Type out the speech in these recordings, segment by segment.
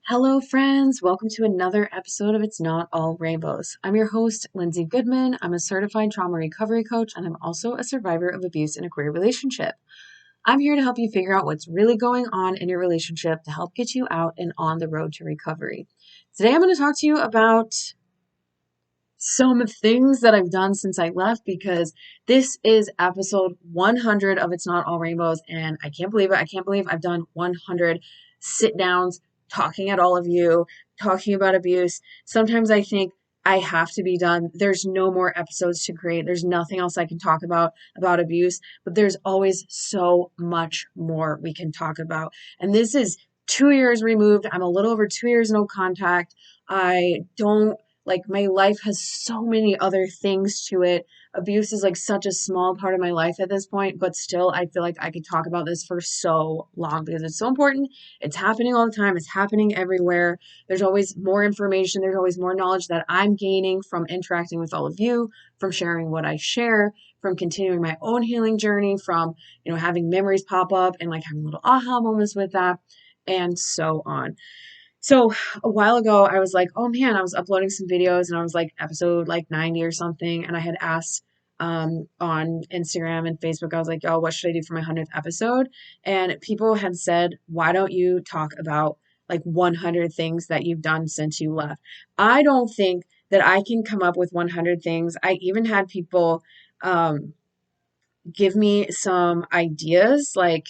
Hello, friends. Welcome to another episode of It's Not All Rainbows. I'm your host, Lindsay Goodman. I'm a certified trauma recovery coach, and I'm also a survivor of abuse in a queer relationship. I'm here to help you figure out what's really going on in your relationship to help get you out and on the road to recovery. Today, I'm going to talk to you about some things that I've done since I left because this is episode 100 of It's Not All Rainbows, and I can't believe it. I can't believe I've done 100 sit downs talking at all of you, talking about abuse. Sometimes I think I have to be done. There's no more episodes to create. There's nothing else I can talk about abuse, but there's always so much more we can talk about. And this is 2 years removed. I'm a little over 2 years no contact. I don't like my life has so many other things to it. Abuse is like such a small part of my life at this point, but still I feel like I could talk about this for so long because it's so important. It's happening all the time. It's happening everywhere. There's always more information. There's always more knowledge that I'm gaining from interacting with all of you, from sharing what I share, from continuing my own healing journey, from, having memories pop up and like having little aha moments with that and so on. So a while ago, I was like, oh man, I was uploading some videos and I was like episode like 90 or something. And I had asked on Instagram and Facebook, I was like, oh, what should I do for my 100th episode? And people had said, why don't you talk about like 100 things that you've done since you left? I don't think that I can come up with 100 things. I even had people give me some ideas like,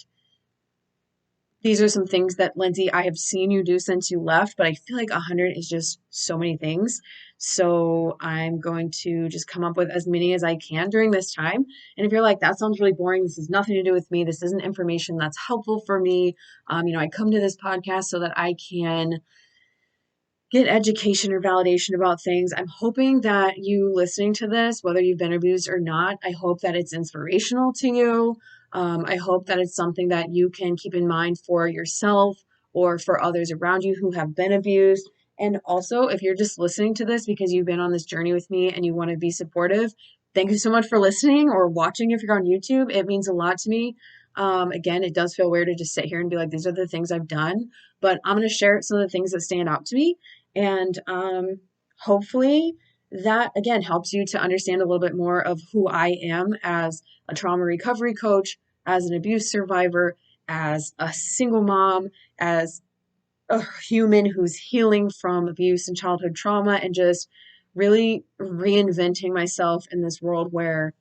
these are some things that, Lindsay, I have seen you do since you left, but I feel like 100 is just so many things. So I'm going to just come up with as many as I can during this time. And if you're like, that sounds really boring, this has nothing to do with me, this isn't information that's helpful for me. I come to this podcast so that I can get education or validation about things. I'm hoping that you listening to this, whether you've been abused or not, I hope that it's inspirational to you. I hope that it's something that you can keep in mind for yourself or for others around you who have been abused. And also, if you're just listening to this because you've been on this journey with me and you want to be supportive, thank you so much for listening or watching if you're on YouTube. It means a lot to me. Again, it does feel weird to just sit here and be like, these are the things I've done, but I'm going to share some of the things that stand out to me and hopefully that again helps you to understand a little bit more of who I am as a trauma recovery coach, as an abuse survivor, as a single mom, as a human who's healing from abuse and childhood trauma, and just really reinventing myself in this world where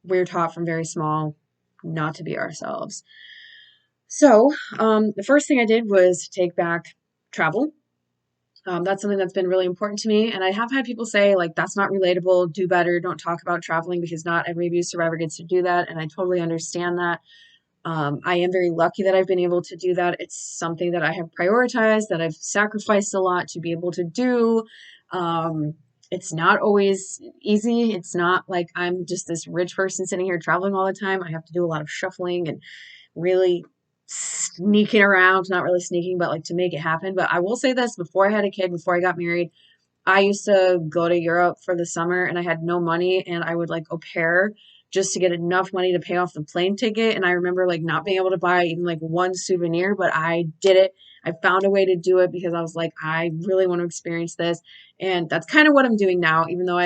we're taught from very small not to be ourselves. So, the first thing I did was take back travel. That's something that's been really important to me. And I have had people say, like, that's not relatable, do better, don't talk about traveling because not every abuse survivor gets to do that. And I totally understand that. I am very lucky that I've been able to do that. It's something that I have prioritized, that I've sacrificed a lot to be able to do. It's not always easy. It's not like I'm just this rich person sitting here traveling all the time. I have to do a lot of shuffling and really sneaking around, not really sneaking, but like to make it happen. But I will say this, before I had a kid, before I got married, I used to go to Europe for the summer and I had no money and I would like au pair just to get enough money to pay off the plane ticket. And I remember like not being able to buy even like one souvenir, but I did it. I found a way to do it because I was like, I really want to experience this. And that's kind of what I'm doing now, even though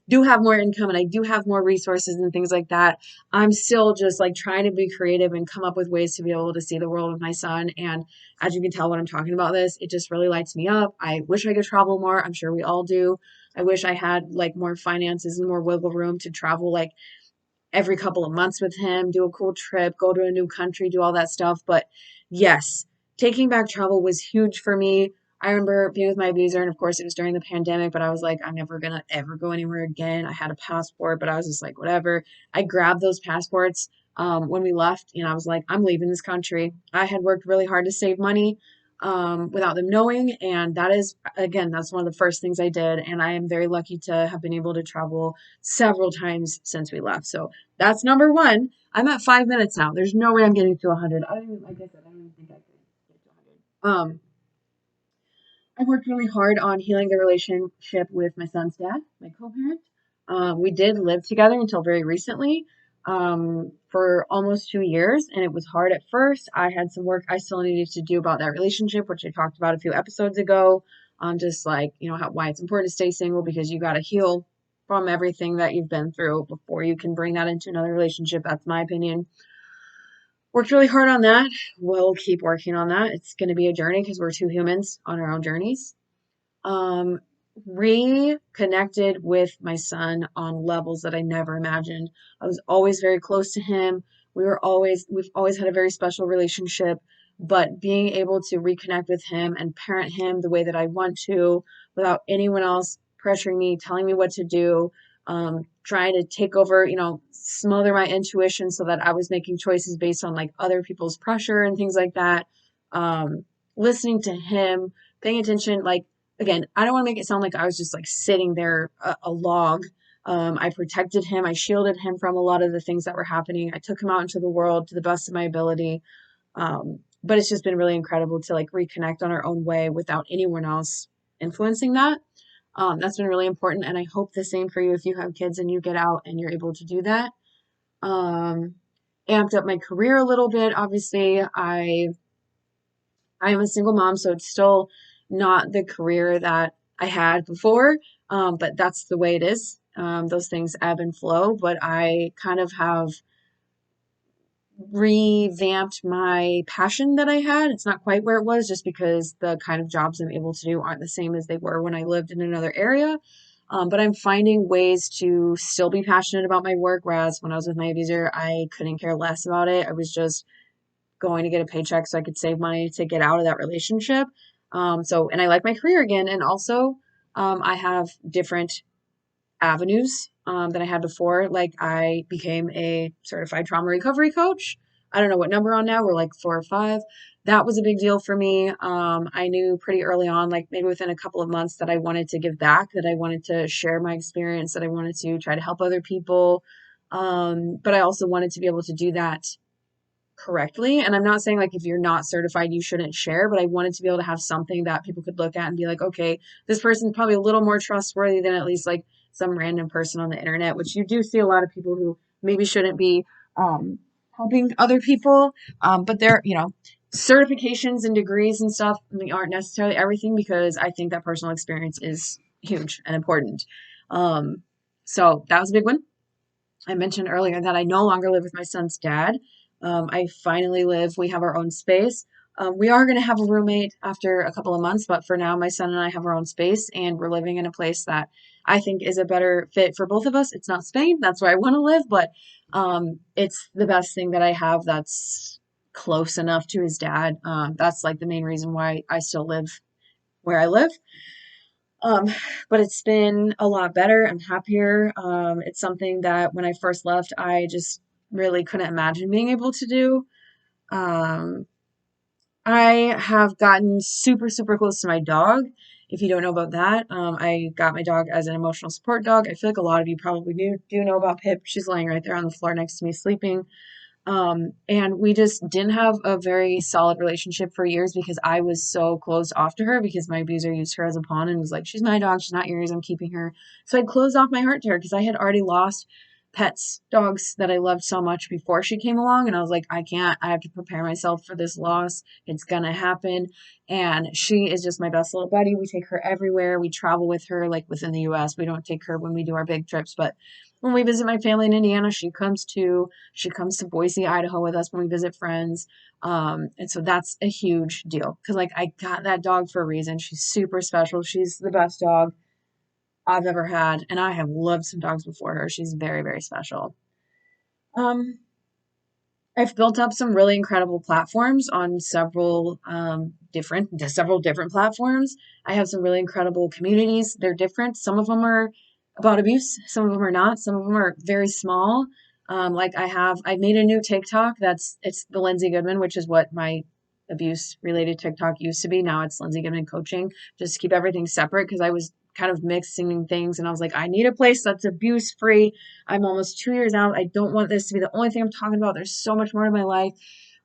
do have more income and I do have more resources and things like that. I'm still just like trying to be creative and come up with ways to be able to see the world with my son. And as you can tell when I'm talking about this, it just really lights me up. I wish I could travel more. I'm sure we all do. I wish I had like more finances and more wiggle room to travel like every couple of months with him, do a cool trip, go to a new country, do all that stuff. But yes, taking back travel was huge for me. I remember being with my abuser, and of course it was during the pandemic, but I was like, I'm never gonna ever go anywhere again. I had a passport, but I was just like, whatever. I grabbed those passports when we left, and I was like, I'm leaving this country. I had worked really hard to save money without them knowing, and that is, again, that's one of the first things I did, and I am very lucky to have been able to travel several times since we left. So that's number one. I'm at 5 minutes now. There's no way I'm getting to 100. I don't even, like I said, I don't even think I could get to 100. I worked really hard on healing the relationship with my son's dad, my co-parent. We did live together until very recently. for almost 2 years, and it was hard at first. I had some work I still needed to do about that relationship, which I talked about a few episodes ago, on just like, why it's important to stay single, because you got to heal from everything that you've been through before you can bring that into another relationship. That's my opinion. Worked really hard on that. We'll keep working on that. It's going to be a journey because we're two humans on our own journeys. Um, Reconnected with my son on levels that I never imagined. I was always very close to him. We've always had a very special relationship, but being able to reconnect with him and parent him the way that I want to without anyone else pressuring me, telling me what to do, trying to take over, smother my intuition so that I was making choices based on like other people's pressure and things like that. Listening to him, paying attention, like, again, I don't want to make it sound like I was just like sitting there a log. I protected him. I shielded him from a lot of the things that were happening. I took him out into the world to the best of my ability. But it's just been really incredible to like reconnect on our own way without anyone else influencing that. That's been really important. And I hope the same for you if you have kids and you get out and you're able to do that. Um, Amped up my career a little bit. Obviously, I am a single mom, so it's still not the career that I had before, but that's the way it is. Those things ebb and flow, but I kind of have revamped my passion that I had. It's not quite where it was just because the kind of jobs I'm able to do aren't the same as they were when I lived in another area. But I'm finding ways to still be passionate about my work, whereas when I was with my abuser, I couldn't care less about it. I was just going to get a paycheck so I could save money to get out of that relationship. And I like my career again. And also, I have different avenues than I had before. Like I became a certified trauma recovery coach. I don't know what number on now. We're like 4 or 5. That was a big deal for me. I knew pretty early on, like maybe within a couple of months, that I wanted to give back, that I wanted to share my experience, that I wanted to try to help other people. But I also wanted to be able to do that correctly. And I'm not saying like if you're not certified, you shouldn't share, but I wanted to be able to have something that people could look at and be like, okay, this person's probably a little more trustworthy than at least like some random person on the internet, which you do see a lot of people who maybe shouldn't be helping other people. But they're, certifications and degrees and stuff aren't necessarily everything, because I think that personal experience is huge and important. So that was a big one. I mentioned earlier that I no longer live with my son's dad. I finally we have our own space. We are going to have a roommate after a couple of months, but for now, my son and I have our own space, and we're living in a place that I think is a better fit for both of us. It's not Spain, that's where I want to live, but it's the best thing that I have that's close enough to his dad. That's like the main reason why I still live where I live. Um, but it's been a lot better. I'm happier. It's something that when I first left, I just really couldn't imagine being able to do. Um, I have gotten super, super close to my dog. If you don't know about that, I got my dog as an emotional support dog. I feel like a lot of you probably do know about Pip. She's laying right there on the floor next to me sleeping. And we just didn't have a very solid relationship for years because I was so closed off to her because my abuser used her as a pawn and was like, she's my dog, she's not yours, I'm keeping her. So I closed off my heart to her because I had already lost pets, dogs that I loved so much before she came along. And I was like, I have to prepare myself for this loss. It's gonna happen. And she is just my best little buddy. We take her everywhere. We travel with her, like within the US. We don't take her when we do our big trips, but when we visit my family in Indiana, she comes too. She comes to Boise, Idaho with us when we visit friends. And so that's a huge deal because like I got that dog for a reason. She's super special. She's the best dog I've ever had. And I have loved some dogs before her. She's very, very special. Um, I've built up some really incredible platforms on several different platforms. I have some really incredible communities. They're different. Some of them are about abuse. Some of them are not. Some of them are very small. Like I made a new TikTok it's the Lindsay Goodman, which is what my abuse related TikTok used to be. Now it's Lindsay Goodman Coaching, just to keep everything separate because I was kind of mixing things and I was like, I need a place that's abuse free. I'm almost 2 years out. I don't want this to be the only thing I'm talking about. There's so much more to my life.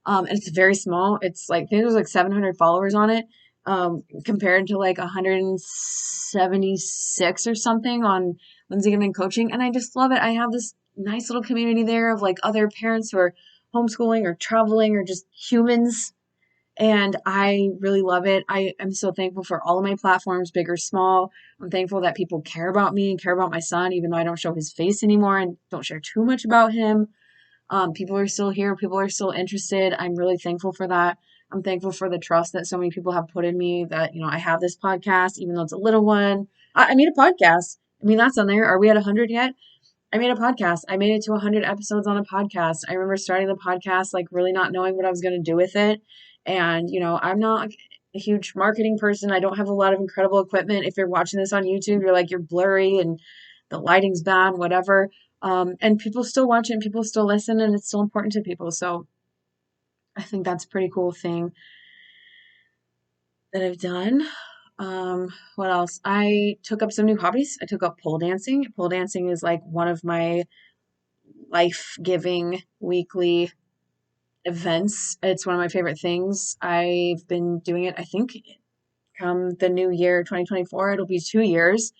And it's very small. It's like, I think there's like 700 followers on it, compared to like 176 or something on Lindsay Goodman Coaching. And I just love it. I have this nice little community there of like other parents who are homeschooling or traveling or just humans, and I really love it. I am so thankful for all of my platforms, big or small. I'm thankful that people care about me and care about my son, even though I don't show his face anymore and don't share too much about him. People are still here. People are still interested. I'm really thankful for that. I'm thankful for the trust that so many people have put in me that, I have this podcast, even though it's a little one. I made a podcast. I mean, that's on there. Are we at 100 yet? I made a podcast. I made it to 100 episodes on a podcast. I remember starting the podcast, like really not knowing what I was going to do with it. And, I'm not a huge marketing person. I don't have a lot of incredible equipment. If you're watching this on YouTube, you're like, you're blurry and the lighting's bad, whatever. And people still watch it and people still listen and it's still important to people. So I think that's a pretty cool thing that I've done. What else? I took up some new hobbies. I took up pole dancing. Pole dancing is like one of my life-giving weekly events. It's one of my favorite things. I've been doing it, I think, come the new year, 2024, it'll be 2 years.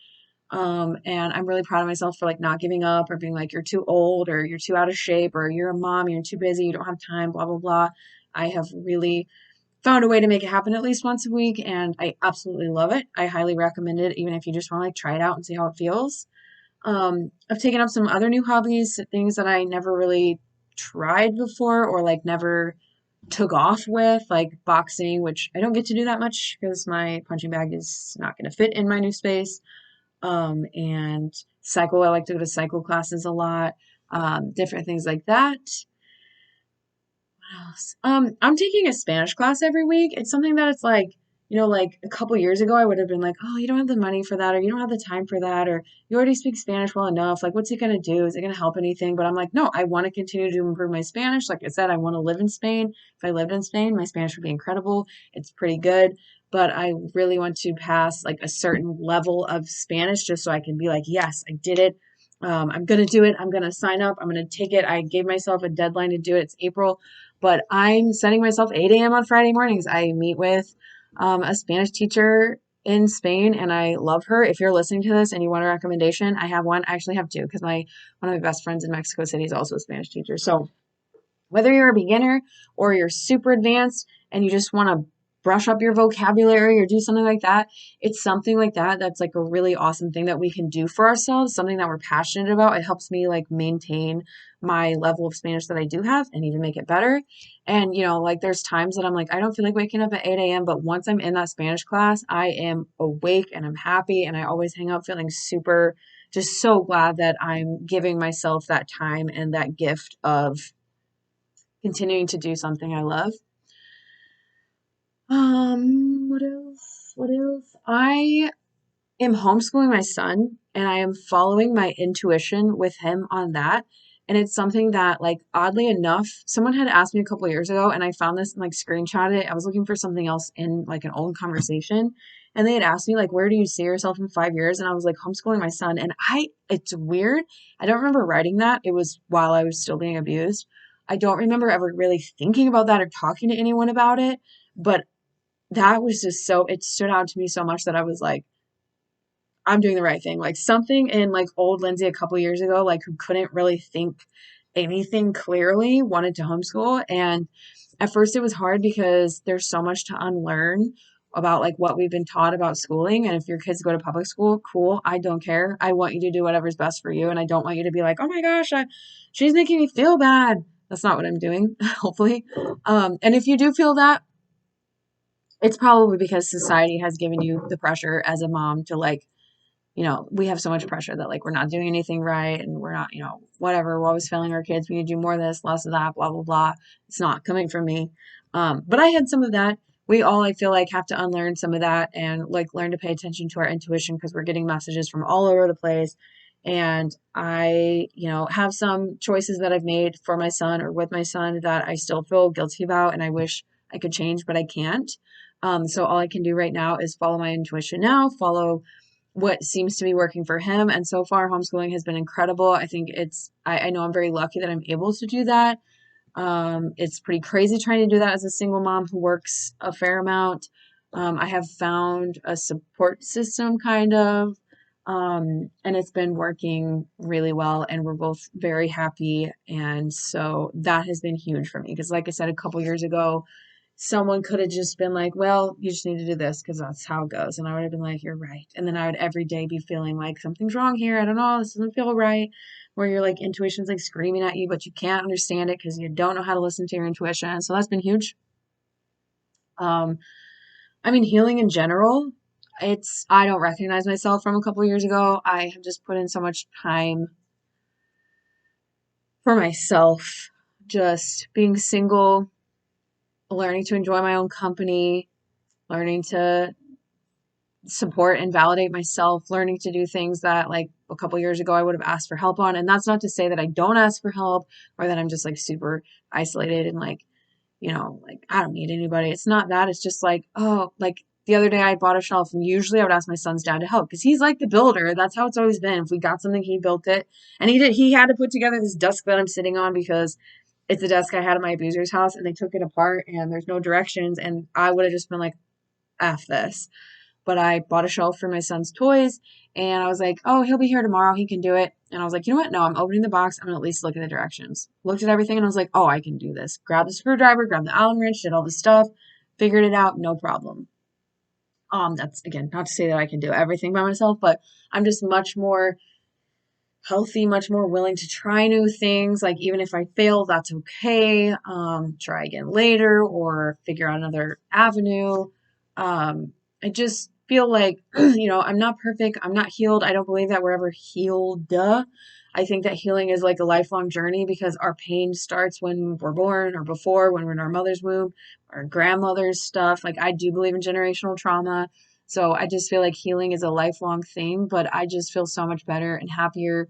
And I'm really proud of myself for like not giving up or being like, you're too old or you're too out of shape or you're a mom, you're too busy, you don't have time, blah, blah, blah. I have really found a way to make it happen at least once a week and I absolutely love it. I highly recommend it, even if you just want to like try it out and see how it feels. I've taken up some other new hobbies, things that I never really tried before or like never took off with, like boxing, which I don't get to do that much because my punching bag is not going to fit in my new space. And cycle, I like to go to cycle classes a lot, different things like that. What else? I'm taking a Spanish class every week. It's something that it's like, like a couple years ago, I would have been like, oh, you don't have the money for that, or you don't have the time for that, or you already speak Spanish well enough. Like, what's it going to do? Is it going to help anything? But I'm like, no, I want to continue to improve my Spanish. Like I said, I want to live in Spain. If I lived in Spain, my Spanish would be incredible. It's pretty good. But I really want to pass like a certain level of Spanish just so I can be like, yes, I did it. I'm going to do it. I'm going to sign up. I'm going to take it. I gave myself a deadline to do it. It's April. But I'm setting myself 8 a.m. on Friday mornings. I meet with a Spanish teacher in Spain, and I love her. If you're listening to this and you want a recommendation, I have one. I actually have two because one of my best friends in Mexico City is also a Spanish teacher. So whether you're a beginner or you're super advanced and you just want to brush up your vocabulary or do something like that, it's something like that that's like a really awesome thing that we can do for ourselves, something that we're passionate about. It helps me like maintain my level of Spanish that I do have and even make it better. And like there's times that I'm like, I don't feel like waking up at 8 a.m., but once I'm in that Spanish class, I am awake and I'm happy and I always hang out feeling super just so glad that I'm giving myself that time and that gift of continuing to do something I love. What else? What else? I am homeschooling my son and I am following my intuition with him on that. And it's something that, like, oddly enough, someone had asked me a couple years ago, and I found this and like screenshotted it. I was looking for something else in like an old conversation, and they had asked me like, "Where do you see yourself in 5 years?" And I was like, "Homeschooling my son." And it's weird. I don't remember writing that. It was while I was still being abused. I don't remember ever really thinking about that or talking to anyone about it, but that was just so, it stood out to me so much that I was like, I'm doing the right thing. Like something in like old Lindsay a couple years ago, like who couldn't really think anything clearly, wanted to homeschool. And at first it was hard because there's so much to unlearn about like what we've been taught about schooling. And if your kids go to public school, cool. I don't care. I want you to do whatever's best for you. And I don't want you to be like, oh my gosh, she's making me feel bad. That's not what I'm doing, hopefully. And if you do feel that, it's probably because society has given you the pressure as a mom to like, we have so much pressure that like we're not doing anything right and we're not, whatever, we're always failing our kids. We need to do more of this, less of that, blah, blah, blah. It's not coming from me. But I had some of that. We all, I feel like, have to unlearn some of that and like learn to pay attention to our intuition because we're getting messages from all over the place. And I, have some choices that I've made for my son or with my son that I still feel guilty about and I wish I could change, but I can't. So all I can do right now is follow my intuition now, follow what seems to be working for him. And so far, homeschooling has been incredible. I think I know I'm very lucky that I'm able to do that. It's pretty crazy trying to do that as a single mom who works a fair amount. I have found a support system kind of. And it's been working really well, and we're both very happy. And so that has been huge for me because, like I said, a couple years ago, someone could have just been like, well, you just need to do this because that's how it goes. And I would have been like, you're right. And then I would every day be feeling like something's wrong here. I don't know. This doesn't feel right. Where your like intuition's like screaming at you, but you can't understand it because you don't know how to listen to your intuition. So that's been huge. Um, I mean, healing in general, I don't recognize myself from a couple years ago. I have just put in so much time for myself, just being single, learning to enjoy my own company, learning to support and validate myself, learning to do things that like a couple years ago I would have asked for help on. And that's not to say that I don't ask for help or that I'm just like super isolated and like, like I don't need anybody. It's not that. It's just like, oh, like the other day I bought a shelf and usually I would ask my son's dad to help because he's like the builder. That's how it's always been. If we got something, he built it. And he had to put together this desk that I'm sitting on because it's a desk I had at my abuser's house and they took it apart and there's no directions. And I would have just been like, F this. But I bought a shelf for my son's toys and I was like, oh, he'll be here tomorrow. He can do it. And I was like, you know what? No, I'm opening the box. I'm going to at least look at the directions. Looked at everything and I was like, oh, I can do this. Grabbed the screwdriver, grabbed the Allen wrench, did all the stuff, figured it out, no problem. That's again, not to say that I can do everything by myself, but I'm just much more healthy, much more willing to try new things. Like even if I fail, that's okay. Try again later or figure out another avenue. I just feel like, I'm not perfect. I'm not healed. I don't believe that we're ever healed. Duh. I think that healing is like a lifelong journey because our pain starts when we're born or before, when we're in our mother's womb, our grandmother's stuff. Like I do believe in generational trauma. So I just feel like healing is a lifelong thing, but I just feel so much better and happier.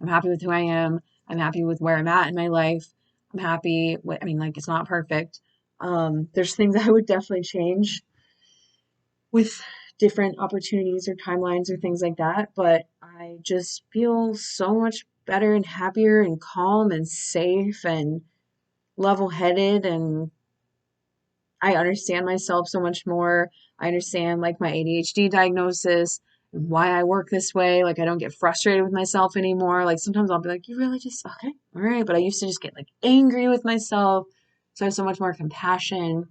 I'm happy with who I am. I'm happy with where I'm at in my life. I'm happy with, I mean, like, it's not perfect. There's things I would definitely change with different opportunities or timelines or things like that, but I just feel so much better and happier and calm and safe and level headed and I understand myself so much more. I understand like my ADHD diagnosis, why I work this way. Like I don't get frustrated with myself anymore. Like sometimes I'll be like, you really just okay, all right. But I used to just get like angry with myself. So I have so much more compassion.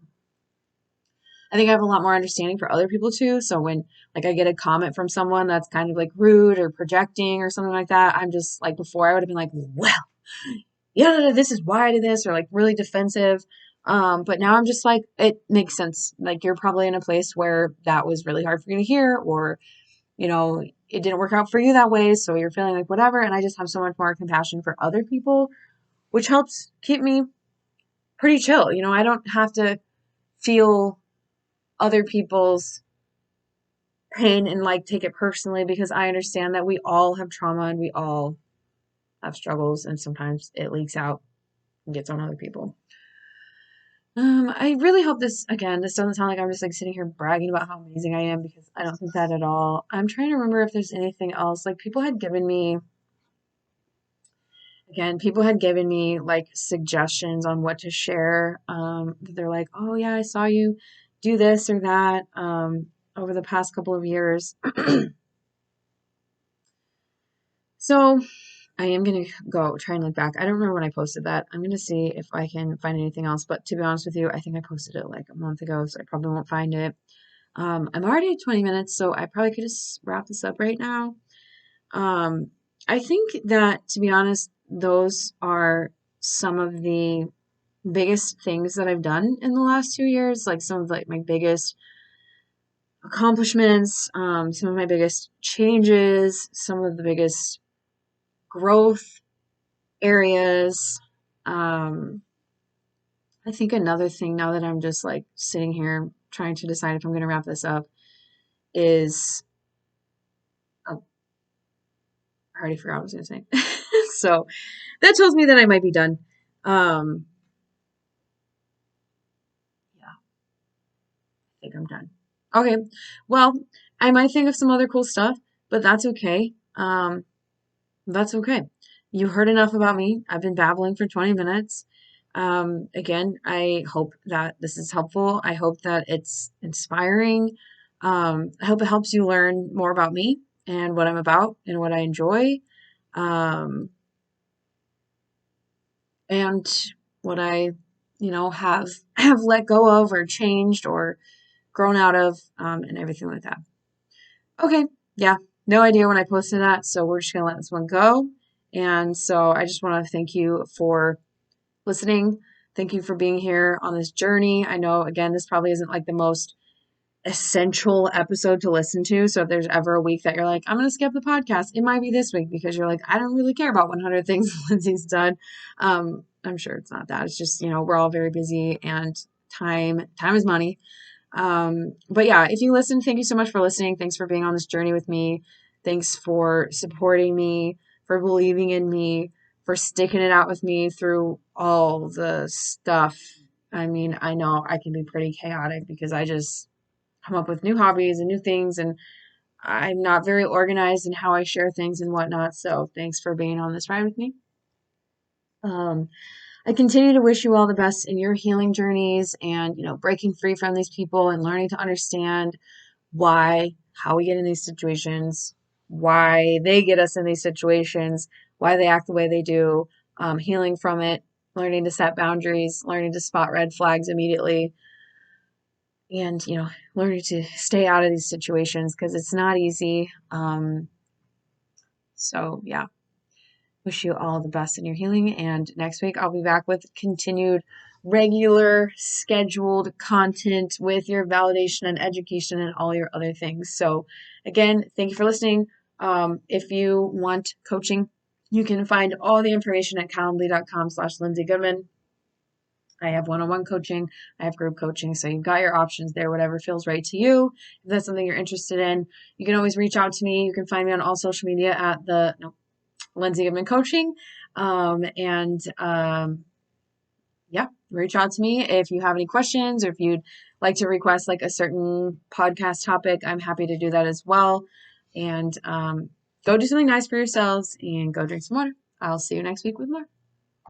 I think I have a lot more understanding for other people too. So when like I get a comment from someone that's kind of like rude or projecting or something like that, I'm just like before I would have been like, well, yeah, this is why I did this, or like really defensive. But now I'm just like, it makes sense. Like you're probably in a place where that was really hard for you to hear, or, it didn't work out for you that way. So you're feeling like whatever. And I just have so much more compassion for other people, which helps keep me pretty chill. I don't have to feel other people's pain and like take it personally because I understand that we all have trauma and we all have struggles and sometimes it leaks out and gets on other people. I really hope this doesn't sound like I'm just like sitting here bragging about how amazing I am because I don't think that at all. I'm trying to remember if there's anything else. Like people had given me like suggestions on what to share. They're like, oh yeah, I saw you do this or that, over the past couple of years. So I am gonna go try and look back. I don't remember when I posted that. I'm gonna see if I can find anything else. But to be honest with you, I think I posted it like a month ago, so I probably won't find it. I'm already at 20 minutes, so I probably could just wrap this up right now. Um, I think that, to be honest, those are some of the biggest things that I've done in the last 2 years, like some of like my biggest accomplishments, some of my biggest changes, some of the biggest growth areas. Um, I think another thing now that I'm just like sitting here trying to decide if I'm going to wrap this up is, oh, I already forgot what I was going to say. So that tells me that I might be done. Um, yeah, I think I'm done. Okay. Well, I might think of some other cool stuff, but that's okay. That's okay. You heard enough about me. I've been babbling for 20 minutes. Again, I hope that this is helpful. I hope that it's inspiring. I hope it helps you learn more about me. and what I'm about and what I enjoy, um, and what I, have have let go of or changed or grown out of, and everything like that. Okay, yeah, no idea when I posted that, so we're just gonna let this one go. And so I just want to thank you for listening. Thank you for being here on this journey. I know, again, this probably isn't like the most essential episode to listen to. So if there's ever a week that you're like, I'm going to skip the podcast, it might be this week because you're like, I don't really care about 100 things Lindsay's done. I'm sure it's not that. It's just, we're all very busy and time is money. But yeah, if you listen, thank you so much for listening. Thanks for being on this journey with me. Thanks for supporting me, for believing in me, for sticking it out with me through all the stuff. I mean, I know I can be pretty chaotic because I just come up with new hobbies and new things, and I'm not very organized in how I share things and whatnot. So thanks for being on this ride with me. Um, I continue to wish you all the best in your healing journeys and, breaking free from these people and learning to understand how we get in these situations, why they get us in these situations, why they act the way they do, healing from it, learning to set boundaries, learning to spot red flags immediately, and, learning to stay out of these situations because it's not easy. So, yeah, wish you all the best in your healing. And next week, I'll be back with continued regular scheduled content with your validation and education and all your other things. So, again, thank you for listening. If you want coaching, you can find all the information at calendly.com/Lindsay Goodman. I have one-on-one coaching. I have group coaching. So you've got your options there, whatever feels right to you. If that's something you're interested in, you can always reach out to me. You can find me on all social media at Lindsay Goodman Coaching. Yeah, reach out to me if you have any questions or if you'd like to request like a certain podcast topic. I'm happy to do that as well. And go do something nice for yourselves and go drink some water. I'll see you next week with more.